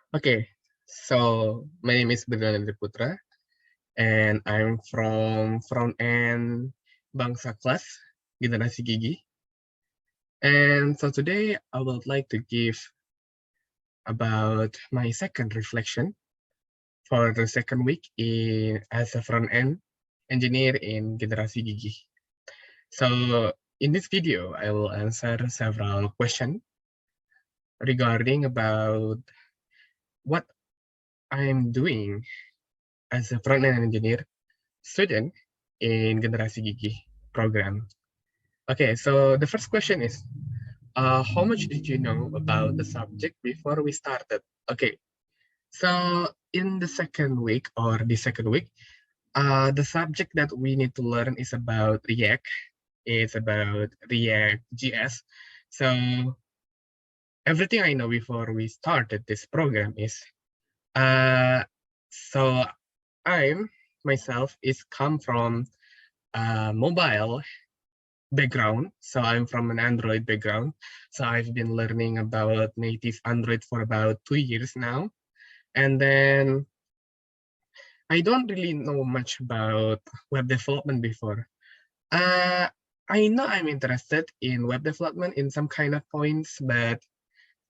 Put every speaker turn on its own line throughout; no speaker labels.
Okay, so my name is Brilian Putra, and I'm from Frontend Bangsa class, Generasi Gigih. And so today I would like to give about my second reflection for the second week as a front-end engineer in Generasi Gigih. So in this video, I will answer several questions regarding about what I'm doing as a front-end engineer student in Generasi Gigih program. Okay, so the first question is, how much did you know about the subject before we started? Okay, so in the second week, the subject that we need to learn is about React. It's about React JS. So everything I know before we started this program is, so I'm myself is come from mobile background. So I'm from an Android background. So I've been learning about native Android for about 2 years now. And then I don't really know much about web development before. Uh, I know I'm interested in web development in some kind of points, but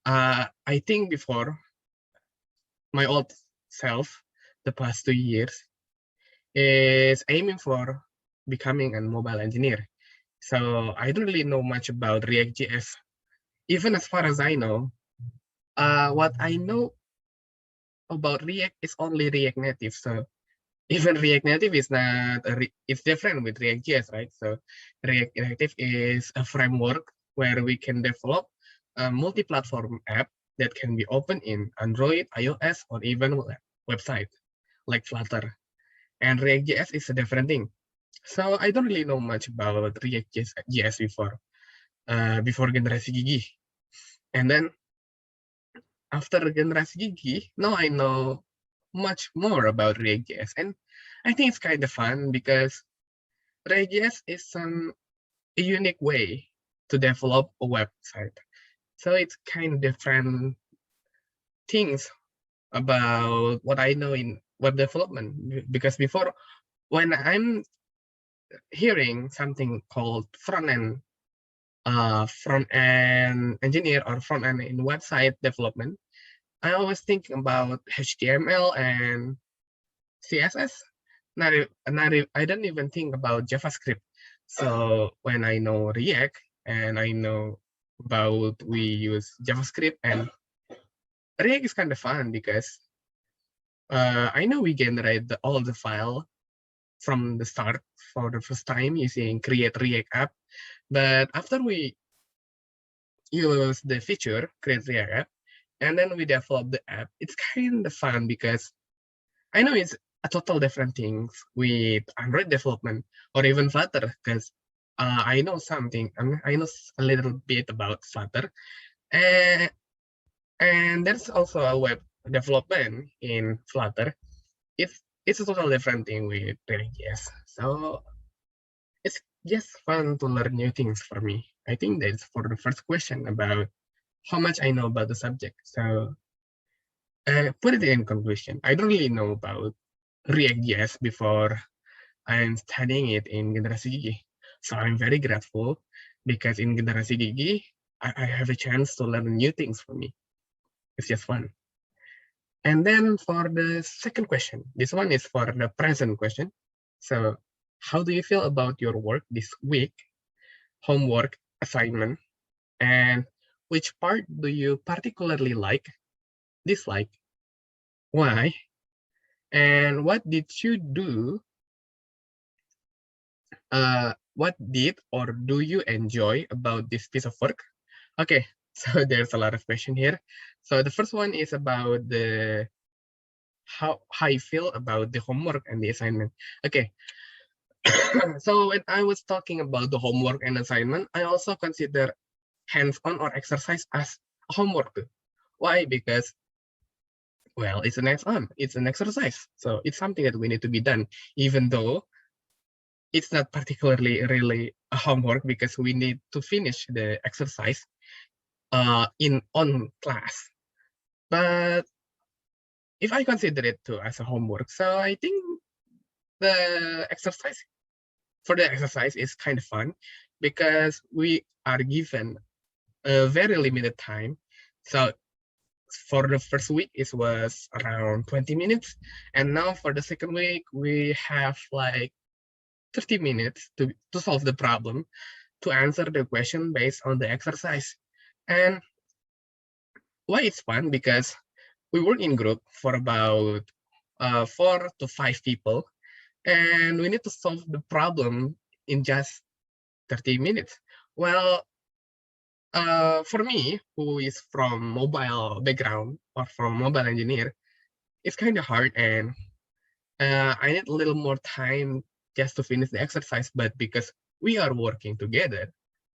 I think before my old self, the past 2 years, is aiming for becoming a mobile engineer. So I don't really know much about React.js. Even as far as I know, what I know about React is only React Native. So even React Native is not, it's different with React.js, right? So React Native is a framework where we can develop a multi-platform app that can be open in Android, iOS, or even website like Flutter. And React.js is a different thing. So I don't really know much about React.js before Generasi Gigih. And then after Generasi Gigih, now I know much more about React.js. And I think it's kind of fun because React.js is a unique way to develop a website. So it's kind of different things about what I know in web development. Because before, when I'm hearing something called front-end engineer or front-end in website development, I always think about HTML and CSS. I don't even think about JavaScript. So when I know React and I know about we use JavaScript, and React is kind of fun because I know we generate all the file from the start for the first time using create React app. But after we use the feature create React app, and then we develop the app, it's kind of fun because I know it's a total different things with Android development or even Flutter because I know something. I know a little bit about Flutter, and there's also a web development in Flutter. It's a total different thing with React.js. So it's just fun to learn new things for me. I think that's for the first question about how much I know about the subject. So put it in conclusion. I don't really know about React.js before I'm studying it in Generasi Gigih. So I'm very grateful because in Generasi Gigih, I have a chance to learn new things for me. It's just fun. And then for the second question, this one is for the present question. So how do you feel about your work this week, homework, assignment, and which part do you particularly like, dislike, why, and what did you do what did or do you enjoy about this piece of work? Okay, so there's a lot of question here. So the first one is about the how I feel about the homework and the assignment. Okay, so when I was talking about the homework and assignment, I also consider hands-on or exercise as homework too. Why? Because well, it's an hands-on, it's an exercise, so it's something that we need to be done, even though it's not particularly really a homework because we need to finish the exercise in on class. But if I consider it too as a homework, so I think the exercise is kind of fun because we are given a very limited time. So for the first week, it was around 20 minutes. And now for the second week, we have like 30 minutes to solve the problem, to answer the question based on the exercise. And why it's fun? Because we work in group for about 4 to 5 people, and we need to solve the problem in just 30 minutes. Well, for me, who is from mobile background or from mobile engineer, it's kind of hard, and I need a little more time just to finish the exercise. But because we are working together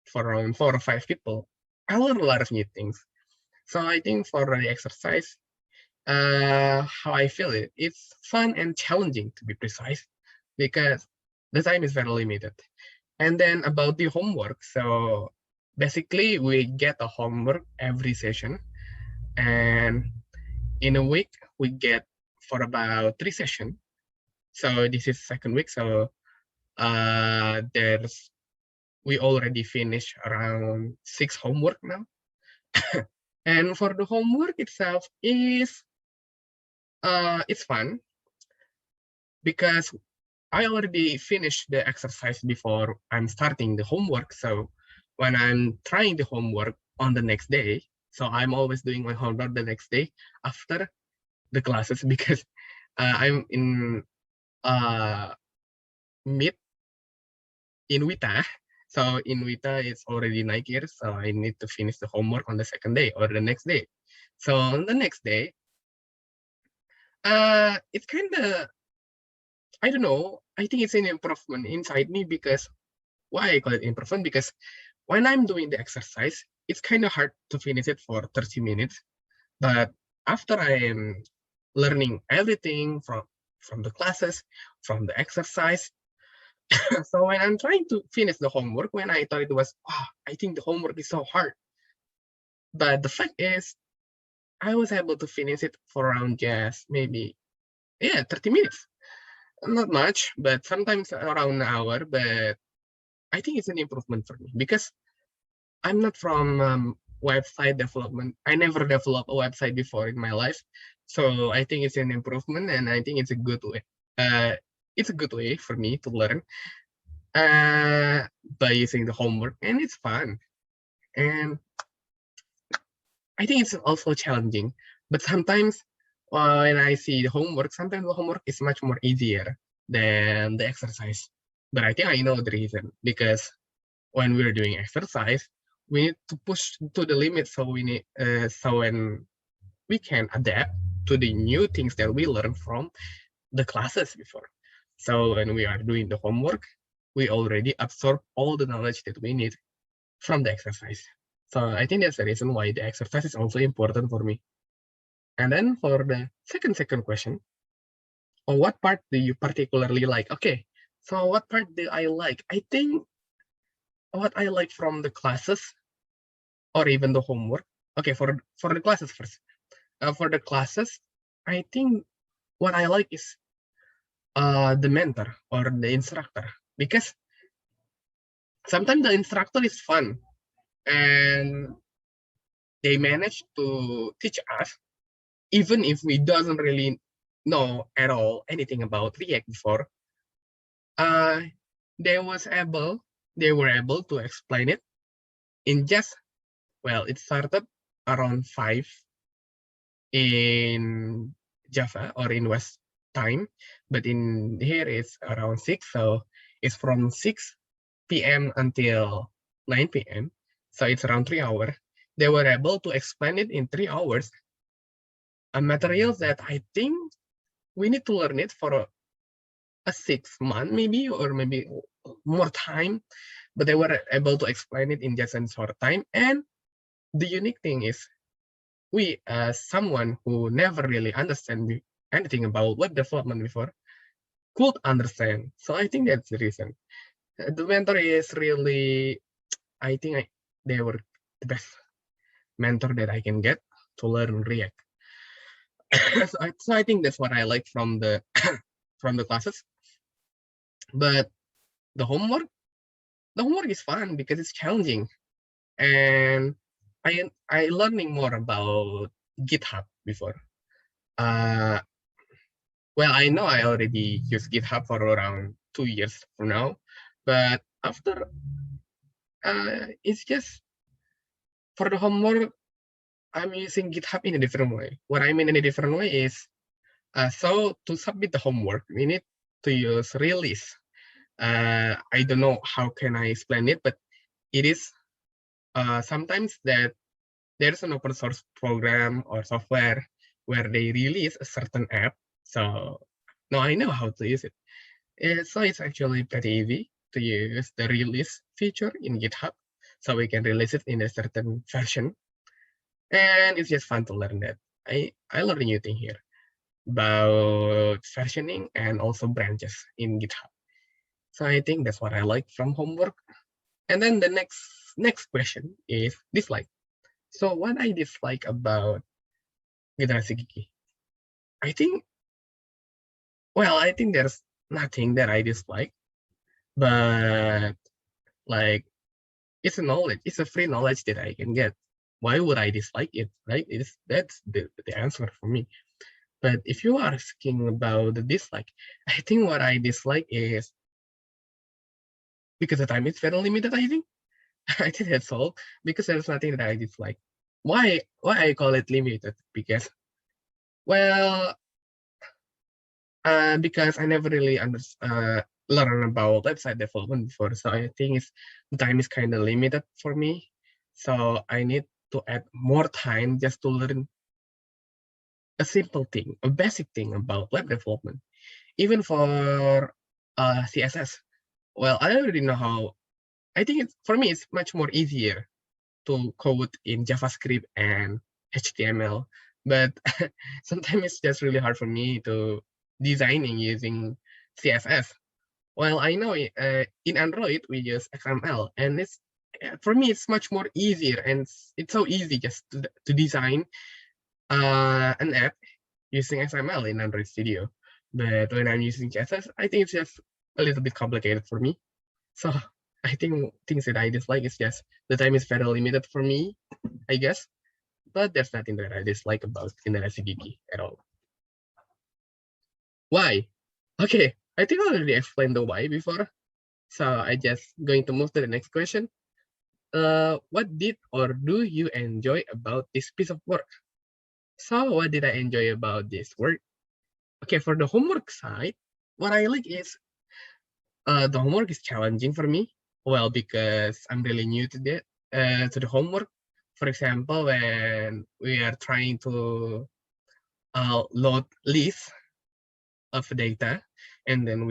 for around 4 or 5 people, I learn a lot of new things. So I think for the exercise, how I feel it, it's fun and challenging, to be precise, because the time is very limited. And then about the homework, so basically we get a homework every session, and in a week we get for about 3 sessions. So this is second week, so we already finished around 6 homework now. And for the homework itself is it's fun because I already finished the exercise before I'm starting the homework. So when I'm trying the homework on the next day, so I'm always doing my homework the next day after the classes because I'm in mid in Wita. So in Wita, it's already night here, so I need to finish the homework on the second day or the next day. So on the next day, it's kind of, I don't know, I think it's an improvement inside me because, why I call it improvement? Because when I'm doing the exercise, it's kind of hard to finish it for 30 minutes. But after I am learning everything from the classes, from the exercise, so when I'm trying to finish the homework, when I thought it was, I think the homework is so hard. But the fact is, I was able to finish it for around just maybe, 30 minutes. Not much, but sometimes around an hour. But I think it's an improvement for me because I'm not from website development. I never developed a website before in my life. So I think it's an improvement, and I think it's a good way. It's a good way for me to learn by using the homework, and it's fun. And I think it's also challenging. But sometimes when I see the homework, sometimes the homework is much more easier than the exercise. But I think I know the reason, because when we're doing exercise, we need to push to the limit, so when we can adapt to the new things that we learned from the classes before. So when we are doing the homework, we already absorb all the knowledge that we need from the exercise. So I think that's the reason why the exercise is also important for me. And then for the second question, what part do you particularly like? Okay, so what part do I like? I think what I like from the classes or even the homework. Okay, for the classes first. For the classes, I think what I like is the mentor or the instructor, because sometimes the instructor is fun and they manage to teach us even if we doesn't really know at all anything about React before. They were able to explain it in just, well, it started around 5 in Java or in West time, but in here it's around 6, so it's from 6 p.m. until 9 p.m. So it's around 3 hours. They were able to explain it in 3 hours, a material that I think we need to learn it for a 6 month maybe, or maybe more time, but they were able to explain it in just a short time. And the unique thing is, we, as someone who never really understand anything about web development before, could understand. So I think that's the reason. The mentor is really, I think they were the best mentor that I can get to learn React. So I think that's what I like from the from the classes. But the homework, the homework is fun because it's challenging, and I learning more about GitHub before. Uh, well, I know I already use GitHub for around 2 years from now, but after it's just for the homework, I'm using GitHub in a different way. What I mean in a different way is, so to submit the homework, we need to use release. I don't know how can I explain it, but it is sometimes that there's an open source program or software where they release a certain app. So now I know how to use it. So it's actually pretty easy to use the release feature in GitHub. So we can release it in a certain version. And it's just fun to learn that. I learned a new thing here about versioning and also branches in GitHub. So I think that's what I like from homework. And then the next question is dislike. So what I dislike about Generasi Gigih, I think, well, I think there's nothing that I dislike, but like it's a knowledge, it's a free knowledge that I can get. Why would I dislike it, right? That's the answer for me. But if you are asking about the dislike, I think what I dislike is because the time is very limited, I think. I think that's all, because there's nothing that I dislike. Why I call it limited? Because, well, because I never really learn about website development before, so I think the time is kind of limited for me. So I need to add more time just to learn a simple thing, a basic thing about web development. Even for CSS, well, I already know how. I think for me it's much more easier to code in JavaScript and HTML, but sometimes it's just really hard for me to designing using CSS. Well, I know in Android we use XML, and it's for me it's much more easier, and it's so easy just to design an app using XML in Android Studio. But when I'm using CSS, I think it's just a little bit complicated for me. So I think things that I dislike is just the time is very limited for me, I guess. But there's nothing that I dislike about Generasi Gigih at all. Why? Okay, I think I already explained the why before. So I just going to move to the next question. What did or do you enjoy about this piece of work? So what did I enjoy about this work? Okay, for the homework side, what I like is the homework is challenging for me. Well, because I'm really new to the homework. For example, when we are trying to load list of data, and then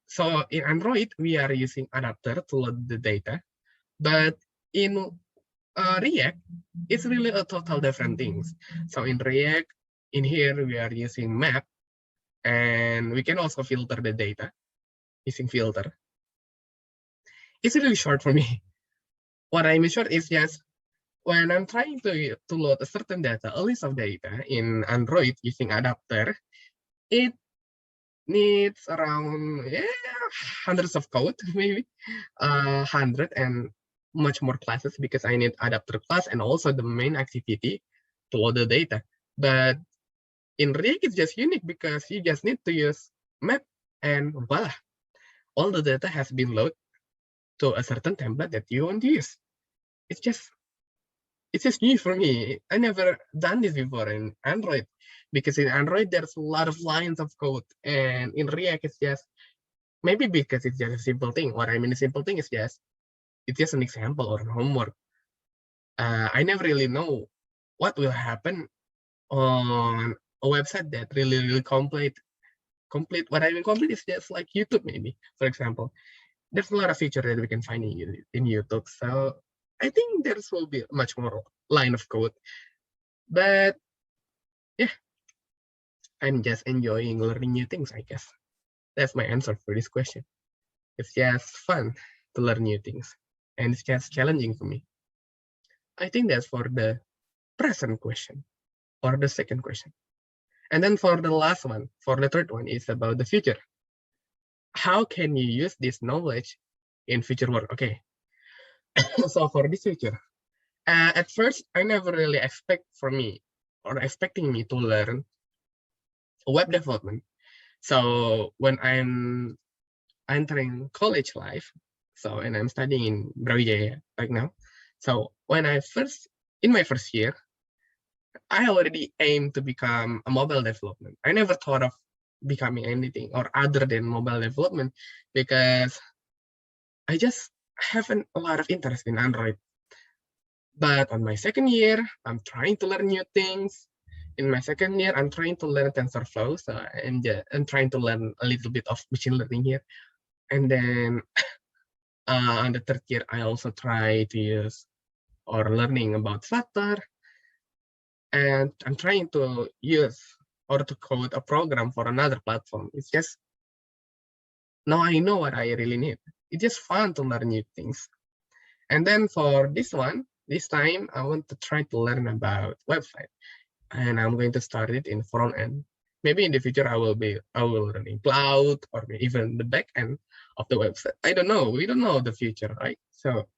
so in Android we are using adapter to load the data, but in React it's really a total different things. So in React, in here we are using map, and we can also filter the data using filter. It's really short for me. What I mean short is just when I'm trying to load a certain data, a list of data in Android using adapter, it needs around hundreds of code, maybe 100 and much more classes, because I need adapter class and also the main activity to load the data. But in React, it's just unique because you just need to use map, and voila, all the data has been loaded to a certain template that you want to use. It's just new for me. I never done this before in Android, because in Android there's a lot of lines of code, and in React it's just maybe because it's just a simple thing. What I mean a simple thing is it's just an example or a homework. I never really know what will happen on a website that really complete. What I mean complete is just like YouTube, maybe, for example. There's a lot of features that we can find in YouTube. So I think there will be much more line of code. But yeah, I'm just enjoying learning new things, I guess. That's my answer for this question. It's just fun to learn new things, and it's just challenging for me. I think that's for the present question or the second question. And then for the last one, for the third one, is about the future. How can you use this knowledge in future work? Okay, so for this future, at first, I never really expecting me to learn web development. So when I'm entering college life, and I'm studying in Brawijaya right now. So in my first year, I already aimed to become a mobile development. I never thought of becoming anything or other than mobile development because I just haven't a lot of interest in Android. But on my second year, I'm trying to learn new things. In my second year, I'm trying to learn TensorFlow, so I'm trying to learn a little bit of machine learning here. And then on the third year, I also try to use or learning about Flutter, and I'm trying to use or to code a program for another platform. It's just now I know what I really need. It's just fun to learn new things. And then for this time, I want to try to learn about website, and I'm going to start it in front end. Maybe in the future I will learn in cloud or even the back end of the website. I don't know. We don't know the future, right? So,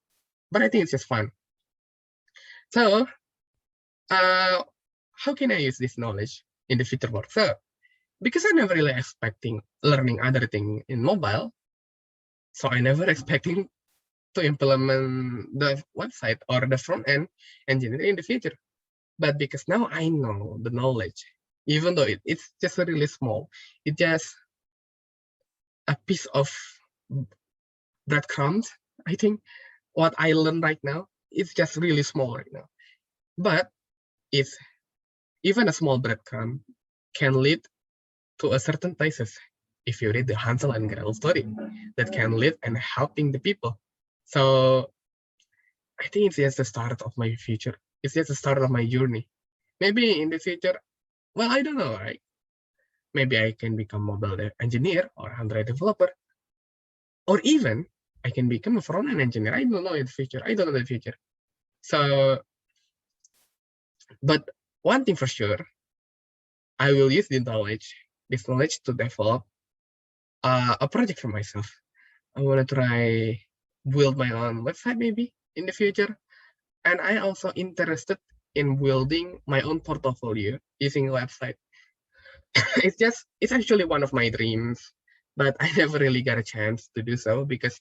but I think it's just fun. So, how can I use this knowledge in the future work? So, because I never really expecting learning other thing in mobile, so I never expecting to implement the website or the front end engineering in the future. But because now I know the knowledge, even though it's just really small, it's just a piece of breadcrumbs. I think what I learned right now, it's just really small right now. But it's even a small breadcrumb can lead to a certain places. If you read the Hansel and Gretel story, that can lead and helping the people. So I think it's just the start of my future. It's just the start of my journey. Maybe in the future, well, I don't know, right? Maybe I can become mobile engineer or Android developer, or even I can become a front-end engineer. I don't know in the future. I don't know the future. So, but one thing for sure, I will use this knowledge to develop a project for myself. I want to try build my own website maybe in the future. And I also interested in building my own portfolio using a website. It's actually one of my dreams, but I never really got a chance to do so because,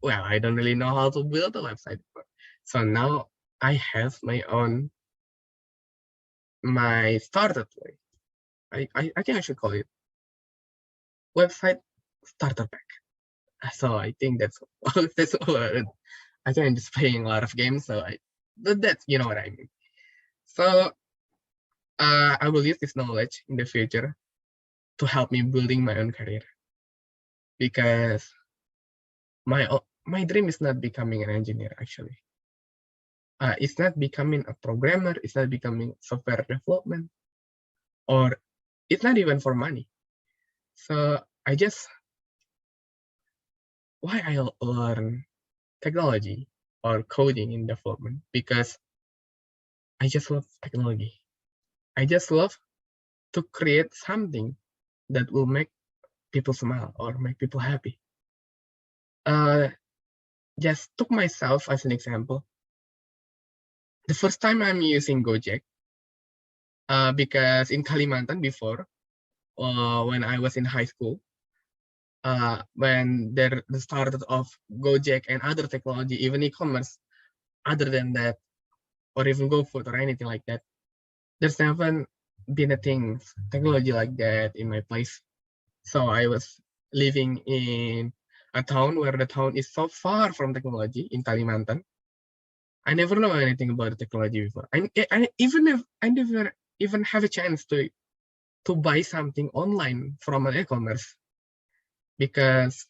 well, I don't really know how to build a website. So now I have my starter way. I think I should call it website starter pack. So I think that's that's all. I think I'm just playing a lot of games, so that's you know what I mean. So I will use this knowledge in the future to help me building my own career because my dream is not becoming an engineer actually. It's not becoming a programmer. It's not becoming software development, or it's not even for money. So why I learn technology or coding in development because I just love technology. I just love to create something that will make people smile or make people happy. Just took myself as an example. The first time I'm using Gojek, because in Kalimantan before, when I was in high school, when the start of Gojek and other technology, even e-commerce, other than that, or even GoFood or anything like that, there's never been a thing, technology like that in my place. So I was living in a town where the town is so far from technology in Kalimantan. I never know anything about technology before. Even if I never even have a chance to buy something online from an e-commerce because,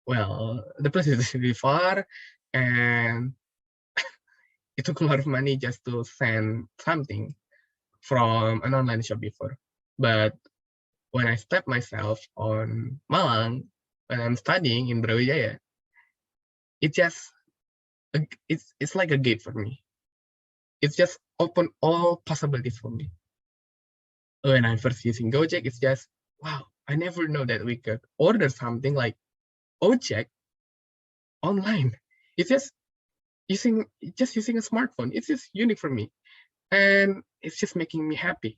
well, the place is really far and it took a lot of money just to send something from an online shop before. But when I step myself on Malang, when I'm studying in Brawijaya, it just it's like a gate for me. It's just open all possibilities for me. when I first using Gojek, it's just, wow, I never know that we could order something like ojek online. It's using just using a smartphone. It's just unique for me, and it's just making me happy.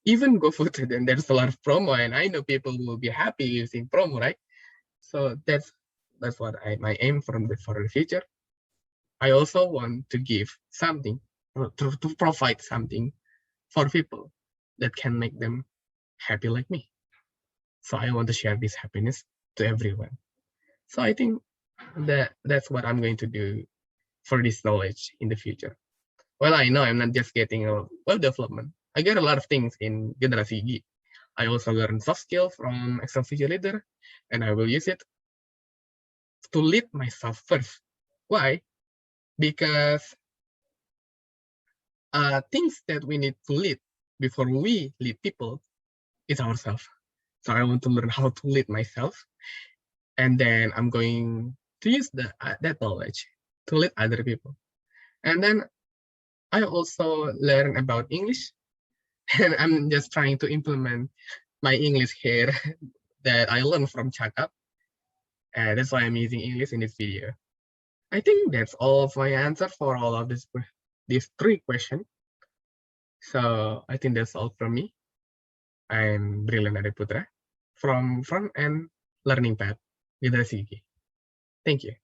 Even GoFood, then there's a lot of promo, and I know people will be happy using promo, right? So that's what my aim for the future. I also want to give something, to provide something for people that can make them happy like me. So I want to share this happiness to everyone. So I think that's what I'm going to do for this knowledge in the future. Well, I know I'm not just getting a web development. I get a lot of things in Generasi Gigih. I also learn soft skill from Excel Visual Leader, and I will use it to lead myself first. Why? Because things that we need to lead before we lead people is ourselves. So I want to learn how to lead myself, and then I'm going to use that knowledge to lead other people. And then I also learn about English, and I'm just trying to implement my English here that I learned from Chakap, and that's why I'm using English in this video. I think that's all of my answer for all of these 3 questions. So I think that's all from me. I'm Brilian Putra from Frontend Learning Path, Generasi Gigih. Thank you.